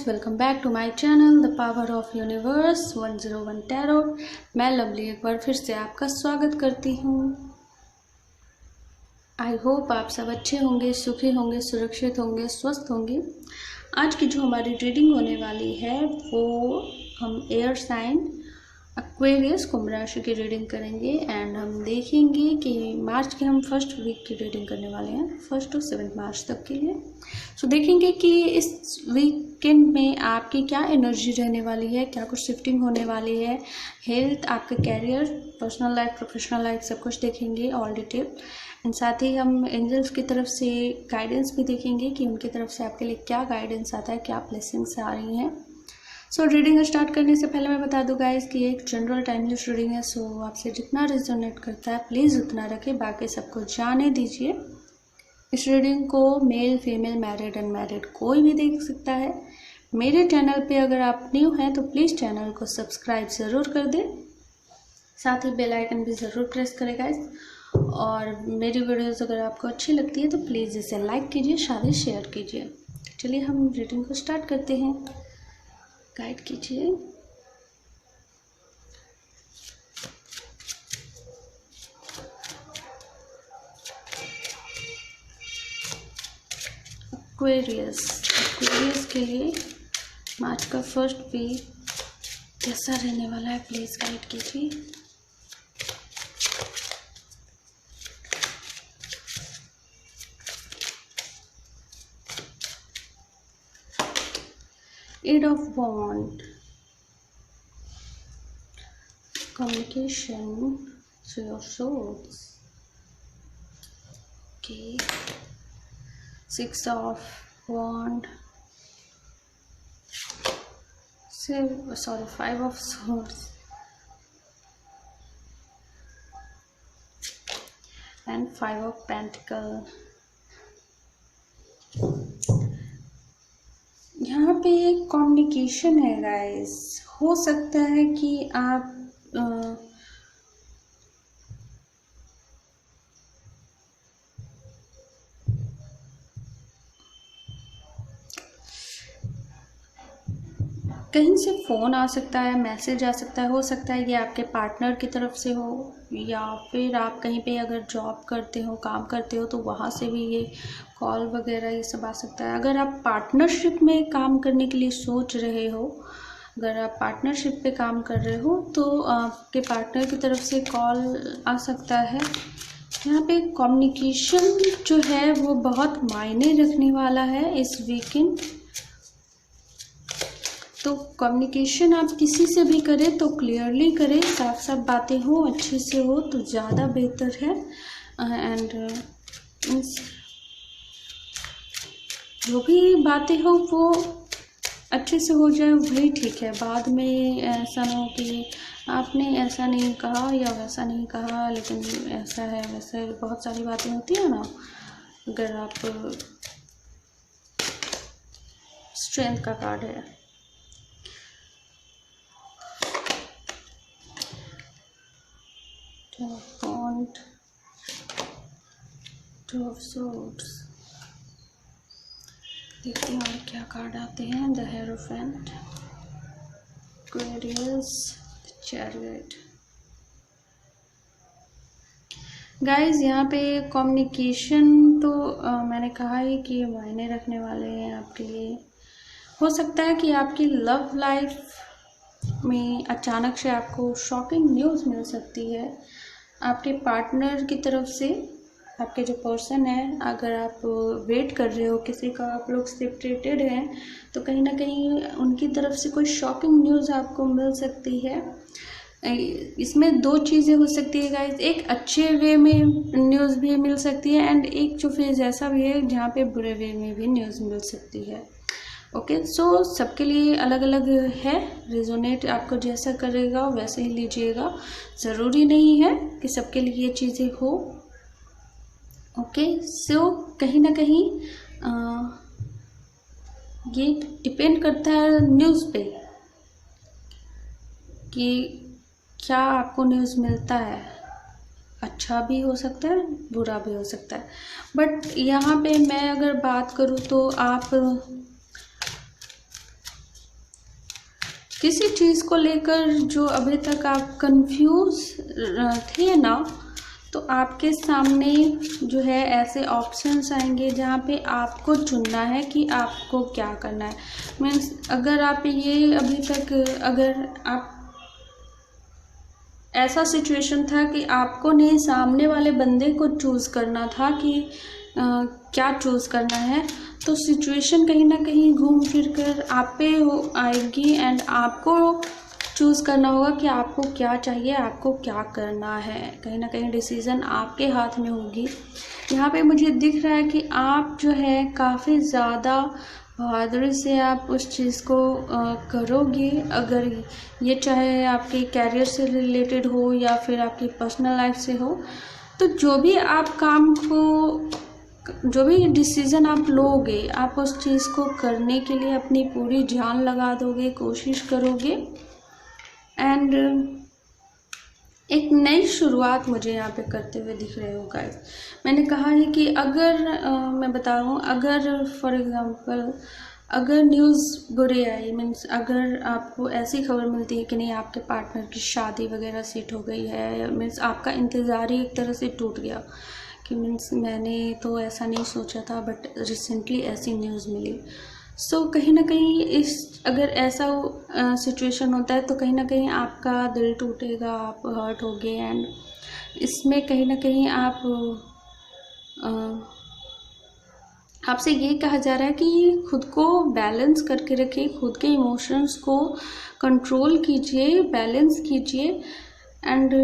Welcome back to my channel the power of universe 101 tarot. मैं लवली एक बार फिर से आपका स्वागत करती हूँ। आई होप आप सब अच्छे होंगे, सुखी होंगे, सुरक्षित होंगे, स्वस्थ होंगे। आज की जो हमारी रीडिंग होने वाली है वो हम एयर साइन एक्वेरियस कुंभ राशि की रीडिंग करेंगे एंड हम देखेंगे कि मार्च के हम फर्स्ट वीक की रीडिंग करने वाले हैं, 1 to 7 मार्च तक के लिए। सो देखेंगे कि इस वीकेंड में आपकी क्या एनर्जी रहने वाली है, क्या कुछ शिफ्टिंग होने वाली है, हेल्थ, आपका career, personal life, professional life, सब कुछ देखेंगे ऑल डिटेल। एंड साथ ही हम एंजल्स की तरफ से गाइडेंस भी देखेंगे कि उनकी तरफ से आपके लिए क्या गाइडेंस आता है, क्या ब्लेसिंग्स आ रही हैं। सो रीडिंग स्टार्ट करने से पहले मैं बता दूं गाइस कि एक जनरल टाइमलेस रीडिंग है। सो आपसे जितना रिजोनेट करता है प्लीज़ उतना रखें, बाकी सबको जाने दीजिए। इस रीडिंग को मेल, फीमेल, मैरिड, अनमैरिड कोई भी देख सकता है। मेरे चैनल पे अगर आप न्यू हैं तो प्लीज़ चैनल को सब्सक्राइब ज़रूर कर दें, साथ ही बेल आइकन भी ज़रूर प्रेस करें गाइस। और मेरी वीडियोज़ अगर आपको अच्छी लगती है तो प्लीज़ इसे लाइक कीजिए, साथ ही शेयर कीजिए। चलिए हम रीडिंग को स्टार्ट करते हैं। गाइड कीजिए। एक्वेरियस के लिए मार्च का फर्स्ट वीक कैसा रहने वाला है, प्लीज़ गाइड कीजिए। Eight of Wands, communication, Three of Swords, okay, Six of Wands, Five of Swords, and Five of Pentacles। यहाँ पे एक कम्युनिकेशन है गाइस। हो सकता है कि आप कहीं से फ़ोन आ सकता है, मैसेज आ सकता है। हो सकता है ये आपके पार्टनर की तरफ से हो, या फिर आप कहीं पे अगर जॉब करते हो, काम करते हो तो वहाँ से भी ये कॉल वगैरह ये सब आ सकता है। अगर आप पार्टनरशिप में काम करने के लिए सोच रहे हो, अगर आप पार्टनरशिप पे काम कर रहे हो तो आपके पार्टनर की तरफ से कॉल आ सकता है। यहाँ पे कम्युनिकेशन जो है वो बहुत मायने रखने वाला है इस वीकेंड। तो कम्युनिकेशन आप किसी से भी करें तो क्लियरली करें, साफ साफ बातें हो, अच्छे से हो तो ज़्यादा बेहतर है। एंड जो भी बातें हो वो अच्छे से हो जाए वही ठीक है। बाद में ऐसा ना हो कि आपने ऐसा नहीं कहा या वैसा नहीं कहा, लेकिन ऐसा है वैसे बहुत सारी बातें होती है ना। अगर आप स्ट्रेंथ का कार्ड है, Two of Swords, देखते हैं और क्या कार्ड आते हैं। The hierophant, Aquarius, chariot. Guys यहाँ पे कम्युनिकेशन तो मैंने कहा ही कि मायने रखने वाले हैं आपके लिए। हो सकता है कि आपकी लव लाइफ में अचानक से आपको शॉकिंग न्यूज़ मिल सकती है आपके पार्टनर की तरफ से। आपके जो पर्सन है, अगर आप वेट कर रहे हो किसी का, आप लोग सेपरेटेड हैं, तो कहीं ना कहीं उनकी तरफ से कोई शॉकिंग न्यूज़ आपको मिल सकती है। इसमें दो चीज़ें हो सकती है गाइस, एक अच्छे वे में न्यूज़ भी मिल सकती है एंड एक जो फेज ऐसा भी है जहाँ पे बुरे वे में भी न्यूज़ मिल सकती है। ओके, सो सबके लिए अलग अलग है। रिजोनेट आपको जैसा करेगा वैसे ही लीजिएगा, ज़रूरी नहीं है कि सबके लिए ये चीज़ें हो। ओके, सो कहीं ना कहीं ये डिपेंड करता है न्यूज़ पे कि क्या आपको न्यूज़ मिलता है। अच्छा भी हो सकता है, बुरा भी हो सकता है। बट यहाँ पे मैं अगर बात करूँ तो आप किसी चीज़ को लेकर जो अभी तक आप कंफ्यूज थे ना, तो आपके सामने जो है ऐसे ऑप्शंस आएंगे जहाँ पे आपको चुनना है कि आपको क्या करना है। मीन्स अगर आप ये अभी तक अगर आप ऐसा सिचुएशन था कि आपको नहीं सामने वाले बंदे को चूज़ करना था कि क्या चूज़ करना है, तो सिचुएशन कहीं ना कहीं घूम फिर कर आप पे आएगी एंड आपको चूज़ करना होगा कि आपको क्या चाहिए, आपको क्या करना है। कहीं ना कहीं डिसीज़न आपके हाथ में होगी। यहाँ पे मुझे दिख रहा है कि आप जो है काफ़ी ज़्यादा बहादुरी से आप उस चीज़ को करोगे। अगर ये चाहे आपके कैरियर से रिलेटेड हो या फिर आपकी पर्सनल लाइफ से हो, तो जो भी आप काम को, जो भी डिसीज़न आप लोगे, आप उस चीज़ को करने के लिए अपनी पूरी जान लगा दोगे, कोशिश करोगे एंड एक नई शुरुआत मुझे यहाँ पे करते हुए दिख रहे हो गाइस। मैंने कहा है कि अगर मैं बता रहा हूँ, अगर फॉर एग्जांपल अगर न्यूज़ बुरी आई, मीन्स अगर आपको ऐसी खबर मिलती है कि नहीं आपके पार्टनर की शादी वगैरह सेट हो गई है, मीन्स आपका इंतज़ार ही एक तरह से टूट गया कि मीन्स मैंने तो ऐसा नहीं सोचा था बट रिसेंटली ऐसी न्यूज़ मिली। सो कहीं ना कहीं इस अगर ऐसा सिचुएशन होता है तो कहीं ना कहीं आपका दिल टूटेगा, आप हर्ट होगे एंड इसमें कहीं ना कहीं आपसे ये कहा जा रहा है कि खुद को बैलेंस करके रखिए, खुद के इमोशंस को कंट्रोल कीजिए, बैलेंस कीजिए। एंड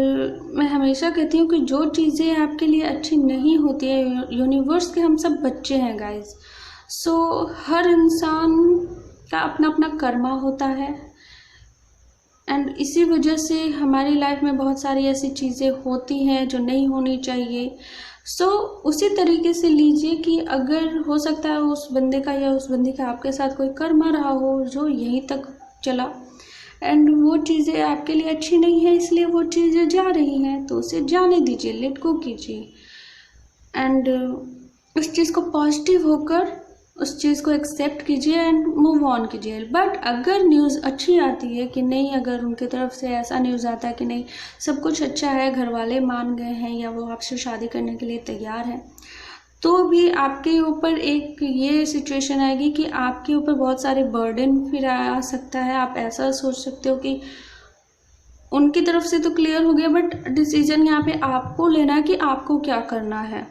मैं हमेशा कहती हूँ कि जो चीज़ें आपके लिए अच्छी नहीं होती है, यूनिवर्स के हम सब बच्चे हैं गाइस। सो हर इंसान का अपना अपना कर्मा होता है एंड इसी वजह से हमारी लाइफ में बहुत सारी ऐसी चीज़ें होती हैं जो नहीं होनी चाहिए। सो उसी तरीके से लीजिए कि अगर हो सकता है उस बंदे का या उस बंदी का आपके साथ कोई कर्मा रहा हो जो यहीं तक चला एंड वो चीज़ें आपके लिए अच्छी नहीं है, इसलिए वो चीज़ें जा रही हैं, तो उसे जाने दीजिए, लेट गो कीजिए एंड उस चीज़ को पॉजिटिव होकर उस चीज़ को एक्सेप्ट कीजिए एंड मूव ऑन कीजिए। बट अगर न्यूज़ अच्छी आती है कि नहीं, अगर उनकी तरफ से ऐसा न्यूज़ आता है कि नहीं सब कुछ अच्छा है, घर वाले मान गए हैं या वो आपसे शादी करने के लिए तैयार है, तो भी आपके ऊपर एक ये सिचुएशन आएगी कि आपके ऊपर बहुत सारे बर्डन फिर आ सकता है। आप ऐसा सोच सकते हो कि उनकी तरफ से तो क्लियर हो गया बट डिसीजन यहाँ पे आपको लेना है कि आपको क्या करना है।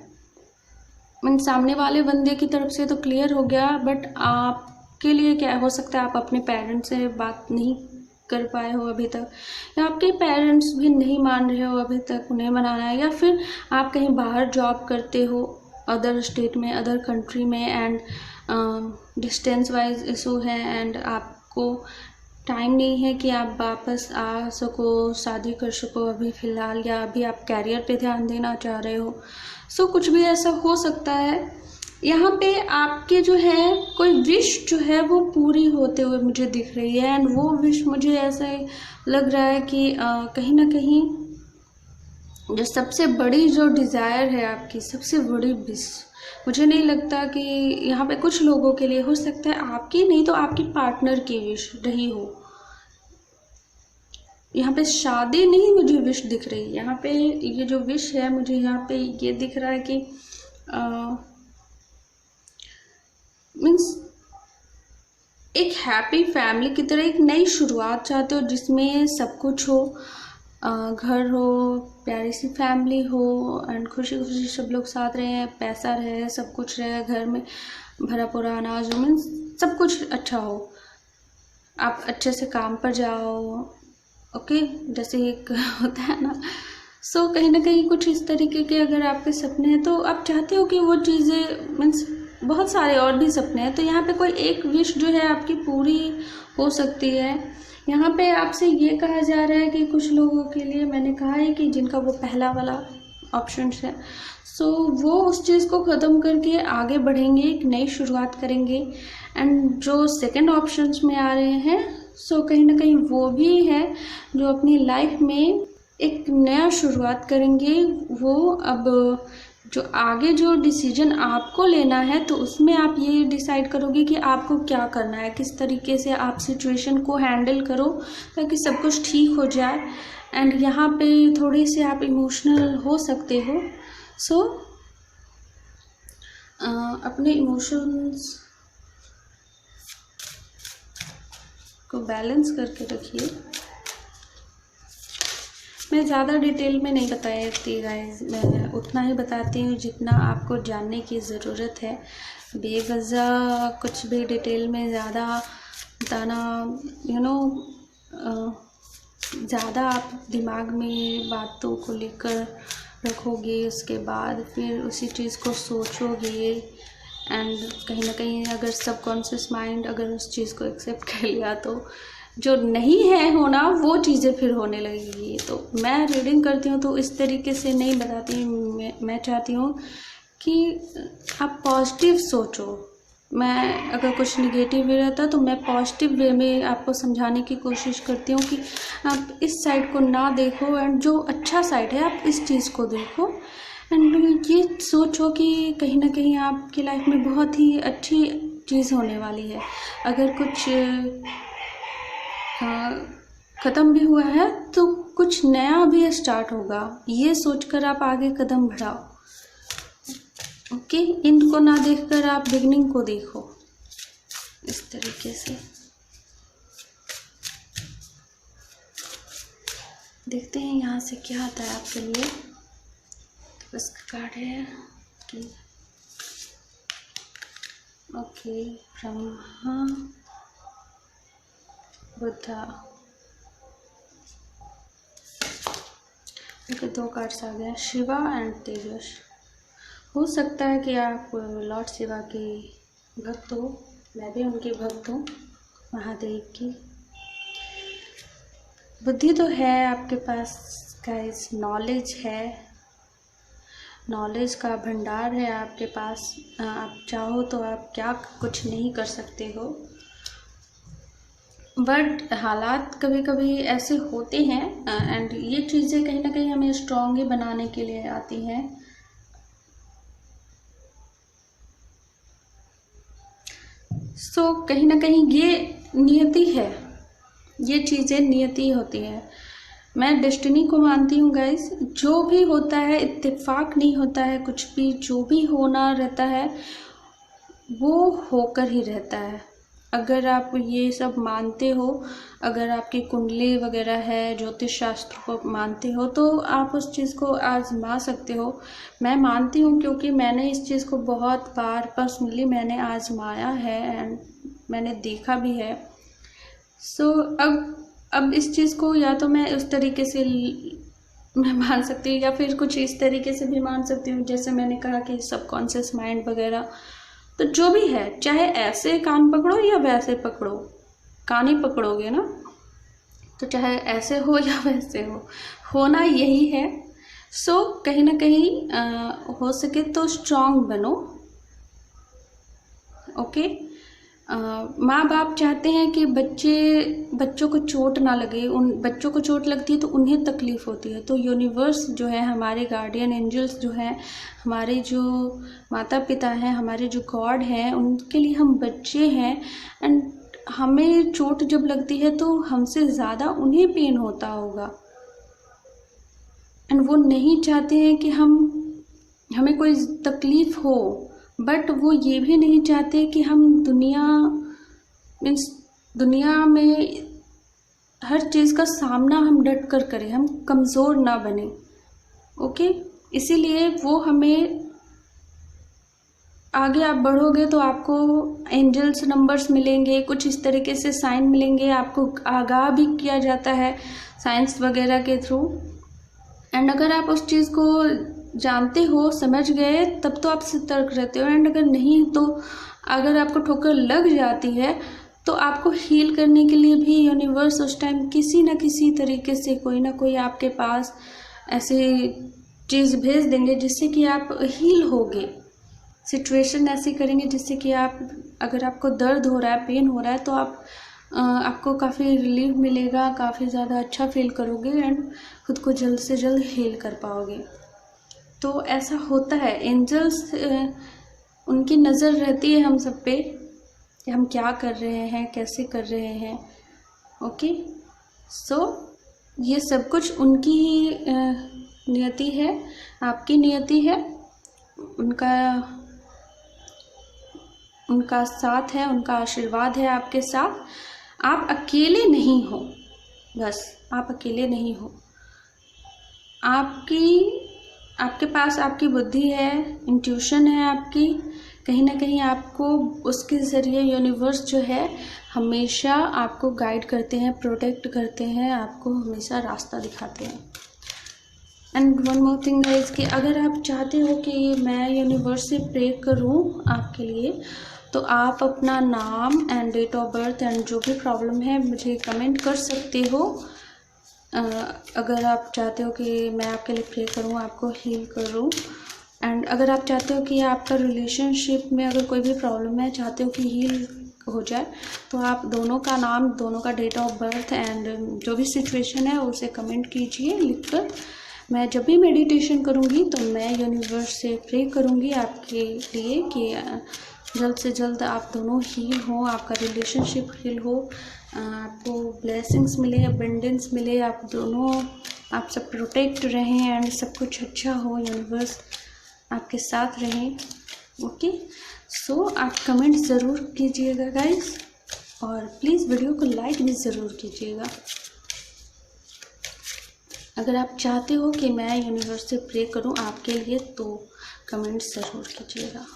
सामने वाले बंदे की तरफ से तो क्लियर हो गया बट आपके लिए क्या हो सकता है, आप अपने पेरेंट्स से बात नहीं कर पाए हो अभी तक, या आपके पेरेंट्स भी नहीं मान रहे हो अभी तक, उन्हें मनाना है, या फिर आप कहीं बाहर जॉब करते हो अदर स्टेट में, अदर कंट्री में एंड डिस्टेंस वाइज इशू है एंड आपको टाइम नहीं है कि आप वापस आ सको, शादी कर सको अभी फ़िलहाल, या अभी आप कैरियर पे ध्यान देना चाह रहे हो। सो कुछ भी ऐसा हो सकता है। यहाँ पे आपके जो है कोई विश जो है वो पूरी होते हुए मुझे दिख रही है एंड वो विश मुझे ऐसा लग रहा है कि कहीं ना कहीं जो सबसे बड़ी जो डिज़ायर है आपकी, सबसे बड़ी विश, मुझे नहीं लगता कि यहाँ पे कुछ लोगों के लिए हो सकता है, आपकी नहीं तो आपकी पार्टनर की विश रही हो। यहाँ पे शादी नहीं मुझे विश दिख रही, यहाँ पे ये जो विश है मुझे यहाँ पे ये दिख रहा है कि मीन्स एक हैप्पी फैमिली की तरह एक नई शुरुआत चाहते हो जिसमें सब कुछ हो, घर हो, प्यारी सी फैमिली हो एंड खुशी खुशी सब लोग साथ रहे, पैसा रहे, सब कुछ रहे, घर में भरा पूरा अनाज हो, मीन्स सब कुछ अच्छा हो, आप अच्छे से काम पर जाओ, ओके जैसे एक होता है ना। सो कहीं ना कहीं कुछ इस तरीके के अगर आपके सपने हैं तो आप चाहते हो कि वो चीज़ें, मीन्स बहुत सारे और भी सपने हैं, तो यहाँ पे कोई एक विश जो है आपकी पूरी हो सकती है। यहाँ पे आपसे ये कहा जा रहा है कि कुछ लोगों के लिए मैंने कहा है कि जिनका वो पहला वाला ऑप्शन है, सो वो उस चीज़ को ख़त्म करके आगे बढ़ेंगे, एक नई शुरुआत करेंगे एंड जो सेकंड ऑप्शंस में आ रहे हैं सो कहीं ना कहीं वो भी है जो अपनी लाइफ में एक नया शुरुआत करेंगे। वो अब जो आगे जो डिसीजन आपको लेना है तो उसमें आप ये डिसाइड करोगे कि आपको क्या करना है, किस तरीके से आप सिचुएशन को हैंडल करो ताकि सब कुछ ठीक हो जाए। एंड यहाँ पे थोड़े से आप इमोशनल हो सकते हो, सो अपने इमोशंस को बैलेंस करके रखिए। मैं ज़्यादा डिटेल में नहीं बताती गाइस, मैं उतना ही बताती हूँ जितना आपको जानने की ज़रूरत है। बेवजह कुछ भी डिटेल में ज़्यादा बताना ज़्यादा आप दिमाग में बातों को लेकर रखोगे, उसके बाद फिर उसी चीज़ को सोचोगे एंड कहीं ना कहीं अगर सबकॉन्शियस माइंड अगर उस चीज़ को एक्सेप्ट कर लिया तो जो नहीं है होना वो चीज़ें फिर होने लगेगी। तो मैं रीडिंग करती हूँ तो इस तरीके से नहीं बताती, मैं चाहती हूँ कि आप पॉजिटिव सोचो। मैं अगर कुछ निगेटिव भी रहता तो मैं पॉजिटिव वे में आपको समझाने की कोशिश करती हूँ कि आप इस साइड को ना देखो एंड जो अच्छा साइड है आप इस चीज़ को देखो एंड ये सोचो कि कहीं ना कहीं आपकी लाइफ में बहुत ही अच्छी चीज़ होने वाली है। अगर कुछ ख़त्म भी हुआ है तो कुछ नया भी स्टार्ट होगा, ये सोचकर आप आगे कदम बढ़ाओ। ओके, एंड को ना देखकर आप बिगनिंग को देखो, इस तरीके से देखते हैं यहाँ से क्या आता है आपके लिए। इसका कार्ड है कि ओके, ब्रह्मा बुद्धा। ओके, दो कार्ड्स आ गए, शिवा एंड तेजस। हो सकता है कि आप लॉर्ड शिवा के भक्त हो, मैं भी उनकी भक्त हूँ, महादेव की। बुद्धि तो है आपके पास गाइस, नॉलेज है, नॉलेज का भंडार है आपके पास। आप चाहो तो आप क्या कुछ नहीं कर सकते हो, बट हालात कभी कभी ऐसे होते हैं एंड ये चीज़ें कहीं ना कहीं हमें स्ट्रॉन्ग ही बनाने के लिए आती हैं। सो कहीं ना कहीं ये नियति है, ये चीज़ें नियति होती है। मैं डेस्टिनी को मानती हूँ गाइस, जो भी होता है इत्तेफाक नहीं होता है, कुछ भी जो भी होना रहता है वो होकर ही रहता है। अगर आप ये सब मानते हो, अगर आपकी कुंडली वगैरह है, ज्योतिष शास्त्र को मानते हो तो आप उस चीज़ को आजमा सकते हो। मैं मानती हूँ क्योंकि मैंने इस चीज़ को बहुत बार पर्सनली मैंने आजमाया है एंड मैंने देखा भी है। सो अब इस चीज़ को या तो मैं उस तरीके से मैं मान सकती हूँ या फिर कुछ इस तरीके से भी मान सकती हूँ, जैसे मैंने कहा कि सबकॉन्शियस माइंड वगैरह। तो जो भी है, चाहे ऐसे कान पकड़ो या वैसे पकड़ो, कान ही पकड़ोगे ना, तो चाहे ऐसे हो या वैसे हो, होना यही है। सो कहीं ना कहीं हो सके तो स्ट्रांग बनो। ओके, माँ बाप चाहते हैं कि बच्चों को चोट ना लगे, उन बच्चों को चोट लगती है तो उन्हें तकलीफ़ होती है। तो यूनिवर्स जो है, हमारे गार्डियन एंजल्स जो हैं, हमारे जो माता पिता हैं, हमारे जो गॉड हैं, उनके लिए हम बच्चे हैं एंड हमें चोट जब लगती है तो हमसे ज़्यादा उन्हें पेन होता होगा एंड वो नहीं चाहते हैं कि हमें कोई तकलीफ़ हो, बट वो ये भी नहीं चाहते कि हम दुनिया में हर चीज़ का सामना हम डट कर करें, हम कमज़ोर ना बने। ओके, इसीलिए वो हमें आगे आप बढ़ोगे तो आपको एंजल्स नंबर्स मिलेंगे, कुछ इस तरीके से साइन मिलेंगे, आपको आगाह भी किया जाता है साइंस वगैरह के थ्रू। एंड अगर आप उस चीज़ को जानते हो, समझ गए, तब तो आप सतर्क रहते हो। एंड अगर नहीं तो अगर आपको ठोकर लग जाती है तो आपको हील करने के लिए भी यूनिवर्स उस टाइम किसी न किसी तरीके से कोई ना कोई आपके पास ऐसी चीज़ भेज देंगे जिससे कि आप हील होगे। सिचुएशन ऐसी करेंगे जिससे कि आप, अगर आपको दर्द हो रहा है, पेन हो रहा है, तो आपको काफ़ी रिलीफ मिलेगा, काफ़ी ज़्यादा अच्छा फील करोगे एंड खुद को जल्द से जल्द हील कर पाओगे। तो ऐसा होता है, एंजल्स उनकी नज़र रहती है हम सब पे कि हम क्या कर रहे हैं, कैसे कर रहे हैं। ओके, सो ये सब कुछ उनकी नियति है, आपकी नियति है, उनका साथ है, उनका आशीर्वाद है आपके साथ। आप अकेले नहीं हो, बस आप अकेले नहीं हो। आपके पास आपकी बुद्धि है, इंट्यूशन है आपकी, कहीं ना कहीं आपको उसके ज़रिए यूनिवर्स जो है हमेशा आपको गाइड करते हैं, प्रोटेक्ट करते हैं, आपको हमेशा रास्ता दिखाते हैं। एंड वन मोर थिंग है कि अगर आप चाहते हो कि मैं यूनिवर्स से प्रे करूं आपके लिए, तो आप अपना नाम and date of birth and जो भी प्रॉब्लम है मुझे कमेंट कर सकते हो। अगर आप चाहते हो कि मैं आपके लिए प्रे करूं, आपको हील करूं, एंड अगर आप चाहते हो कि आपका रिलेशनशिप में अगर कोई भी प्रॉब्लम है, चाहते हो कि हील हो जाए, तो आप दोनों का नाम, दोनों का डेट ऑफ बर्थ एंड जो भी सिचुएशन है उसे कमेंट कीजिए लिखकर। मैं जब भी मेडिटेशन करूँगी तो मैं यूनिवर्स से प्रे करूँगी आपके लिए कि जल्द से जल्द आप दोनों हील हो, आपका रिलेशनशिप हील हो, आपको ब्लेसिंग्स मिले, अबंडेंस मिले, आप दोनों, आप सब प्रोटेक्ट रहें एंड सब कुछ अच्छा हो, यूनिवर्स आपके साथ रहें। ओके, सो आप कमेंट ज़रूर कीजिएगा गाइस, और प्लीज़ वीडियो को लाइक भी ज़रूर कीजिएगा। अगर आप चाहते हो कि मैं यूनिवर्स से प्रे करूं आपके लिए तो कमेंट ज़रूर कीजिएगा।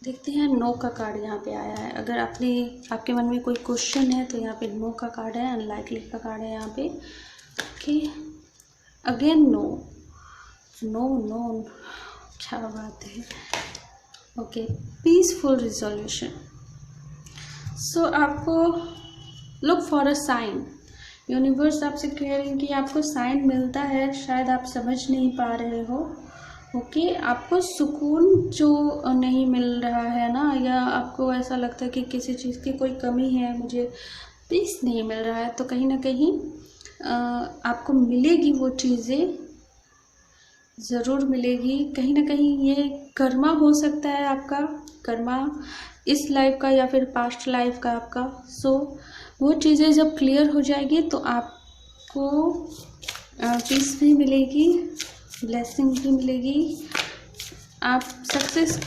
देखते हैं, नो का कार्ड यहाँ पे आया है। अगर आपके मन में कोई क्वेश्चन है तो यहाँ पे नो का कार्ड है, अनलाइकली का कार्ड है यहाँ पे। Okay, again no no no, क्या बात है। Okay, peaceful resolution. सो आपको look for a sign, universe आपसे कह रहे हैं कि आपको साइन मिलता है, शायद आप समझ नहीं पा रहे हो। ओके, आपको सुकून जो नहीं मिल रहा है ना, या आपको ऐसा लगता है कि किसी चीज़ की कोई कमी है, मुझे पीस नहीं मिल रहा है, तो कहीं ना कहीं आपको मिलेगी, वो चीज़ें ज़रूर मिलेगी। कहीं ना कहीं ये कर्मा हो सकता है, आपका कर्मा इस लाइफ का या फिर पास्ट लाइफ का आपका। सो वो चीज़ें जब क्लियर हो जाएगी तो आपको पीस भी मिलेगी, ब्लेसिंग भी मिलेगी, आप सक्सेस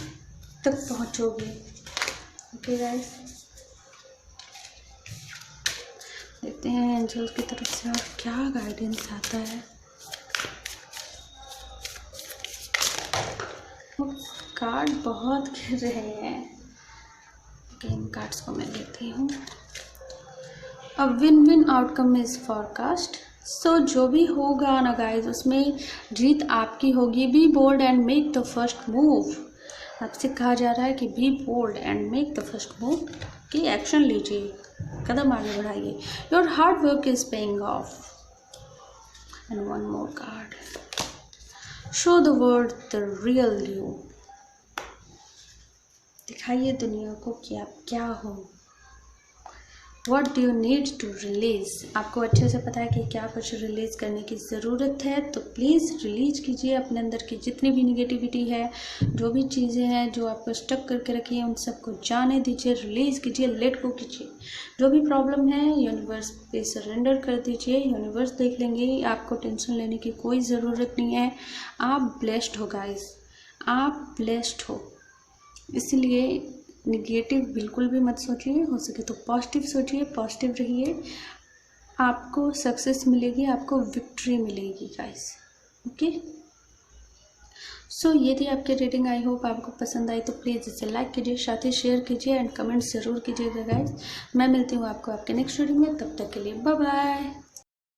तक पहुंचोगे। ओके गाइस, देखते हैं एंजल्स की तरफ से और क्या गाइडेंस आता है। कार्ड बहुत गिर रहे हैं, इन कार्ड्स को मैं लेती हूँ। A win win outcome is forecast. So जो भी होगा ना गाइज, उसमें जीत आपकी होगी। Be bold and make the first move. आपसे कहा जा रहा है कि be bold and make the first move, कि एक्शन लीजिए, कदम आगे बढ़ाइए। Your hard work is paying off. And one more card, show the world the real you. दिखाइए दुनिया को कि आप क्या हो। What do you need to release? आपको अच्छे से पता है कि क्या कुछ रिलीज करने की ज़रूरत है, तो प्लीज़ रिलीज कीजिए अपने अंदर की जितनी भी निगेटिविटी है, जो भी चीज़ें हैं जो आपको स्टक करके रखी है, उन सबको जाने दीजिए, रिलीज़ कीजिए, लेट गो कीजिए। जो भी प्रॉब्लम है यूनिवर्स पे सरेंडर कर दीजिए, यूनिवर्स देख लेंगे, आपको टेंशन लेने की कोई ज़रूरत नहीं है। आप ब्लेस्ड हो गाइस, आप ब्लेस्ड हो, इसलिए निगेटिव बिल्कुल भी मत सोचिए, हो सके तो पॉजिटिव सोचिए, पॉजिटिव रहिए। आपको सक्सेस मिलेगी, आपको विक्ट्री मिलेगी गाइस। ओके, सो ये थी आपकी रीडिंग। आई होप आपको पसंद आई, तो प्लीज़ इसे लाइक कीजिए, साथ ही शेयर कीजिए एंड कमेंट ज़रूर कीजिएगा गाइस। मैं मिलती हूँ आपको आपके नेक्स्ट रीडिंग में, तब तक के लिए बाय बाय।